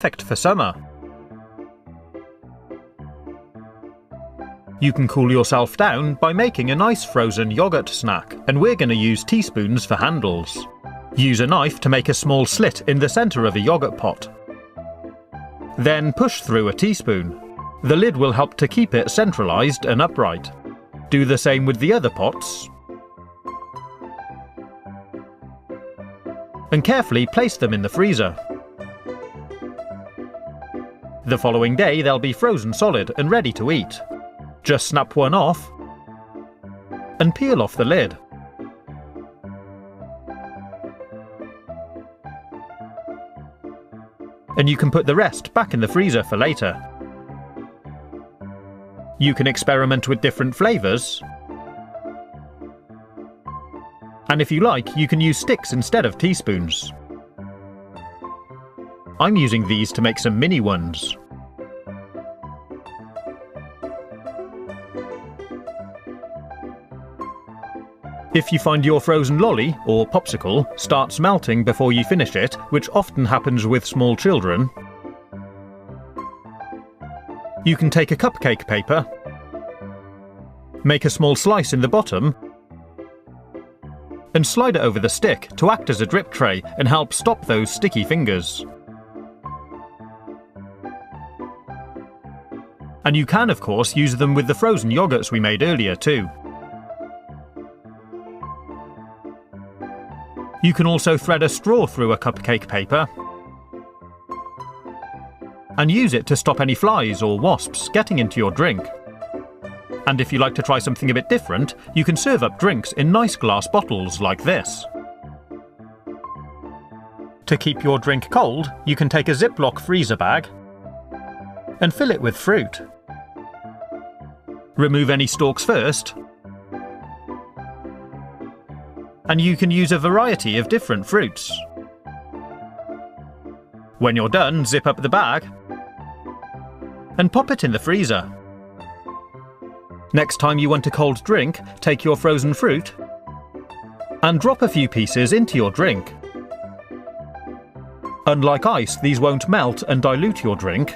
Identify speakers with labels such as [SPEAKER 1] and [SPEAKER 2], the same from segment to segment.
[SPEAKER 1] perfect for summer. You can cool yourself down by making a nice frozen yoghurt snack, and we're going to use teaspoons for handles. Use a knife to make a small slit in the centre of a yoghurt pot. Then push through a teaspoon. The lid will help to keep it centralised and upright. Do the same with the other pots. And carefully place them in the freezer. The following day they'll be frozen solid and ready to eat. Just snap one off and peel off the lid. And you can put the rest back in the freezer for later. You can experiment with different flavours. And if you like, you can use sticks instead of teaspoons. I'm using these to make some mini ones. If you find your frozen lolly, or popsicle, starts melting before you finish it, which often happens with small children, you can take a cupcake paper, make a small slice in the bottom, and slide it over the stick to act as a drip tray and help stop those sticky fingers. And you can, of course, use them with the frozen yogurts we made earlier too. You can also thread a straw through a cupcake paper and use it to stop any flies or wasps getting into your drink. And if you like to try something a bit different, you can serve up drinks in nice glass bottles like this. To keep your drink cold, you can take a Ziploc freezer bag and fill it with fruit. Remove any stalks first, and you can use a variety of different fruits. When you're done, zip up the bag and pop it in the freezer. Next time you want a cold drink, take your frozen fruit and drop a few pieces into your drink. Unlike ice, these won't melt and dilute your drink.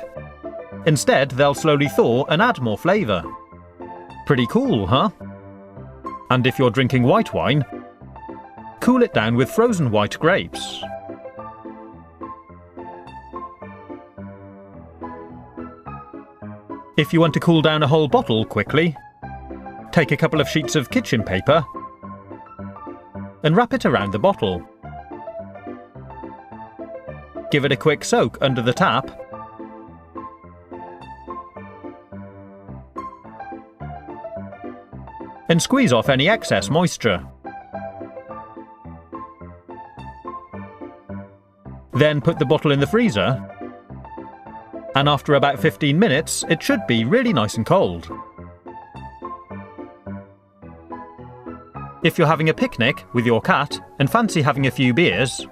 [SPEAKER 1] Instead, they'll slowly thaw and add more flavour. Pretty cool, huh? And if you're drinking white wine, cool it down with frozen white grapes. If you want to cool down a whole bottle quickly, take a couple of sheets of kitchen paper and wrap it around the bottle. Give it a quick soak under the tap and squeeze off any excess moisture. Then put the bottle in the freezer, and after about 15 minutes it should be really nice and cold. If you're having a picnic with your cat and fancy having a few beers,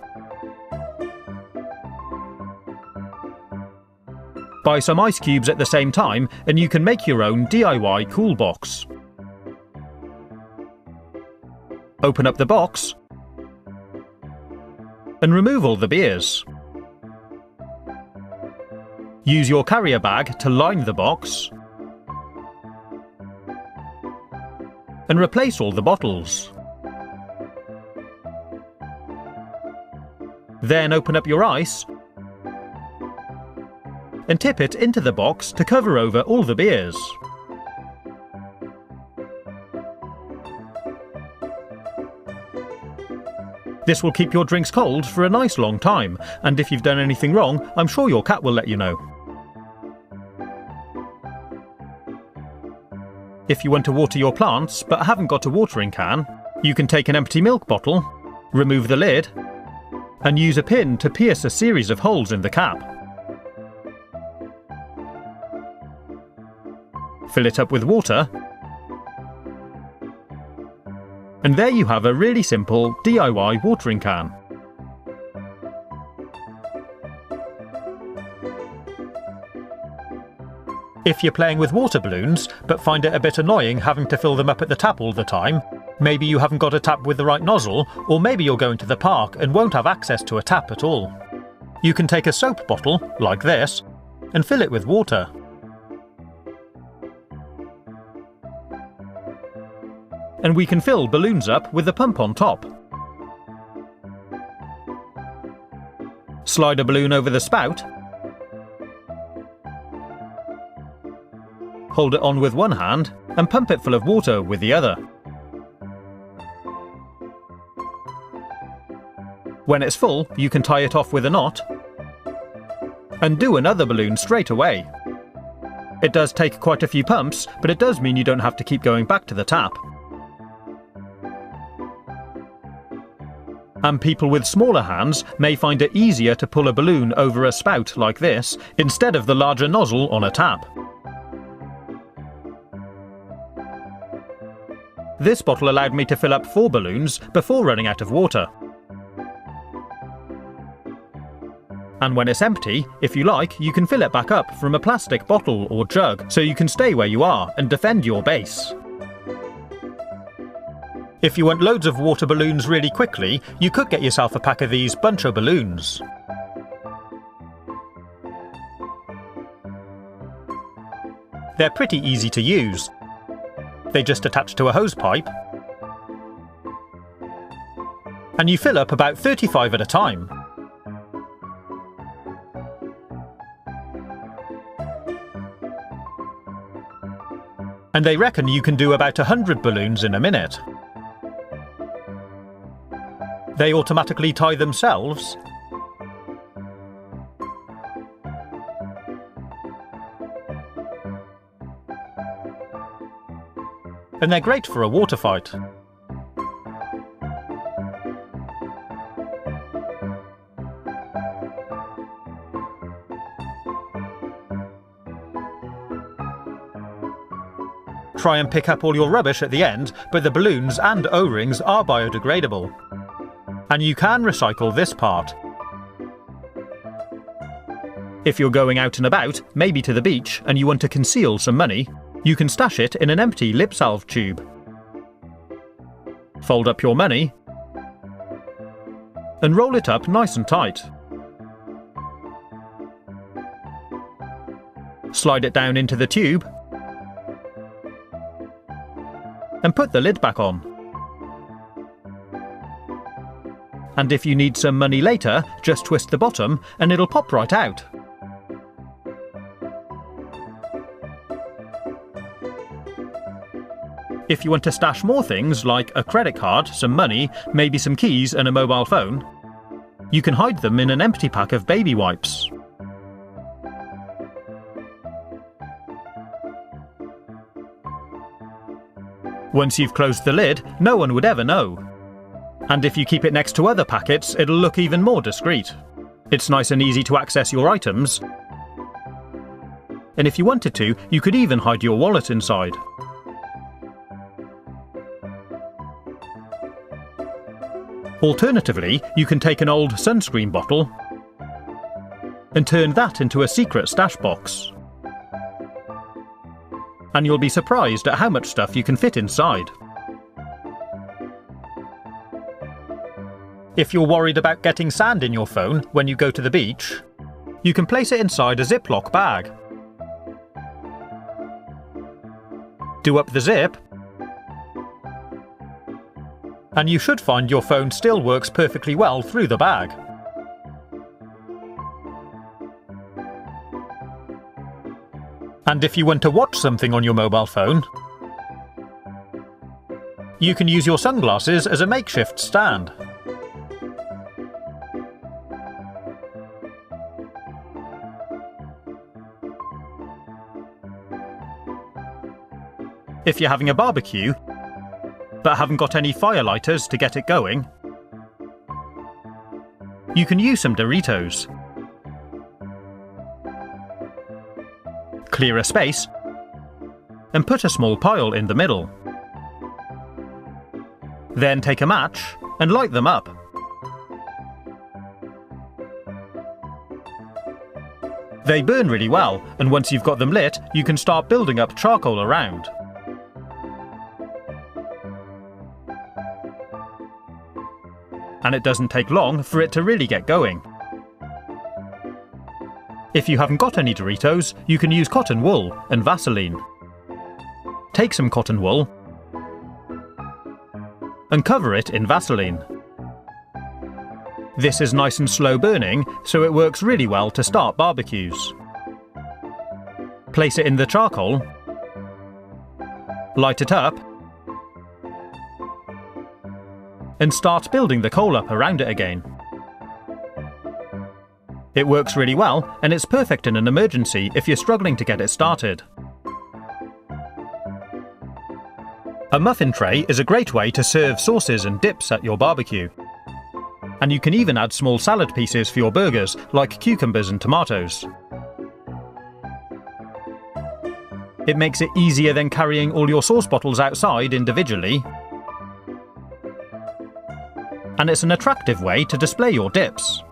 [SPEAKER 1] buy some ice cubes at the same time and you can make your own DIY cool box. Open up the box and remove all the beers. Use your carrier bag to line the box and replace all the bottles. Then open up your ice and tip it into the box to cover over all the beers. This will keep your drinks cold for a nice long time, and if you've done anything wrong, I'm sure your cat will let you know. If you want to water your plants but haven't got a watering can, you can take an empty milk bottle, remove the lid, and use a pin to pierce a series of holes in the cap. Fill it up with water, and there you have a really simple DIY watering can. If you're playing with water balloons, but find it a bit annoying having to fill them up at the tap all the time, maybe you haven't got a tap with the right nozzle, or maybe you're going to the park and won't have access to a tap at all. You can take a soap bottle, like this, and fill it with water. And we can fill balloons up with the pump on top. Slide a balloon over the spout. Hold it on with one hand and pump it full of water with the other. When it's full, you can tie it off with a knot and do another balloon straight away. It does take quite a few pumps, but it does mean you don't have to keep going back to the tap. And people with smaller hands may find it easier to pull a balloon over a spout like this instead of the larger nozzle on a tap. This bottle allowed me to fill up 4 balloons before running out of water. And when it's empty, if you like, you can fill it back up from a plastic bottle or jug so you can stay where you are and defend your base. If you want loads of water balloons really quickly, you could get yourself a pack of these Buncho balloons. They're pretty easy to use. They just attach to a hose pipe, and you fill up about 35 at a time. And they reckon you can do about 100 balloons in a minute. They automatically tie themselves. And they're great for a water fight. Try and pick up all your rubbish at the end, but the balloons and O-rings are biodegradable. And you can recycle this part. If you're going out and about, maybe to the beach, and you want to conceal some money, you can stash it in an empty lip salve tube. Fold up your money and roll it up nice and tight. Slide it down into the tube and put the lid back on. And if you need some money later, just twist the bottom and it'll pop right out. If you want to stash more things like a credit card, some money, maybe some keys and a mobile phone, you can hide them in an empty pack of baby wipes. Once you've closed the lid, no one would ever know. And if you keep it next to other packets, it'll look even more discreet. It's nice and easy to access your items. And if you wanted to, you could even hide your wallet inside. Alternatively, you can take an old sunscreen bottle and turn that into a secret stash box. And you'll be surprised at how much stuff you can fit inside. If you're worried about getting sand in your phone when you go to the beach, you can place it inside a Ziploc bag. Do up the zip, and you should find your phone still works perfectly well through the bag. And if you want to watch something on your mobile phone, you can use your sunglasses as a makeshift stand. If you're having a barbecue, but haven't got any firelighters to get it going, you can use some Doritos. Clear a space and put a small pile in the middle. Then take a match and light them up. They burn really well, and once you've got them lit, you can start building up charcoal around. And it doesn't take long for it to really get going. If you haven't got any Doritos, you can use cotton wool and Vaseline. Take some cotton wool and cover it in Vaseline. This is nice and slow burning, so it works really well to start barbecues. Place it in the charcoal, light it up, and start building the coal up around it again. It works really well, and it's perfect in an emergency if you're struggling to get it started. A muffin tray is a great way to serve sauces and dips at your barbecue. And you can even add small salad pieces for your burgers, like cucumbers and tomatoes. It makes it easier than carrying all your sauce bottles outside individually. And it's an attractive way to display your dips.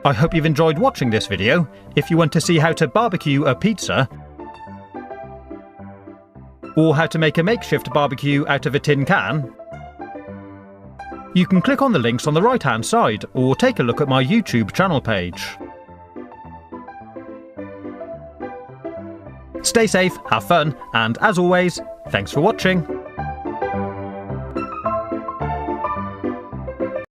[SPEAKER 1] I hope you've enjoyed watching this video. If you want to see how to barbecue a pizza, or how to make a makeshift barbecue out of a tin can, you can click on the links on the right hand side or take a look at my YouTube channel page. Stay safe, have fun, and as always, thanks for watching.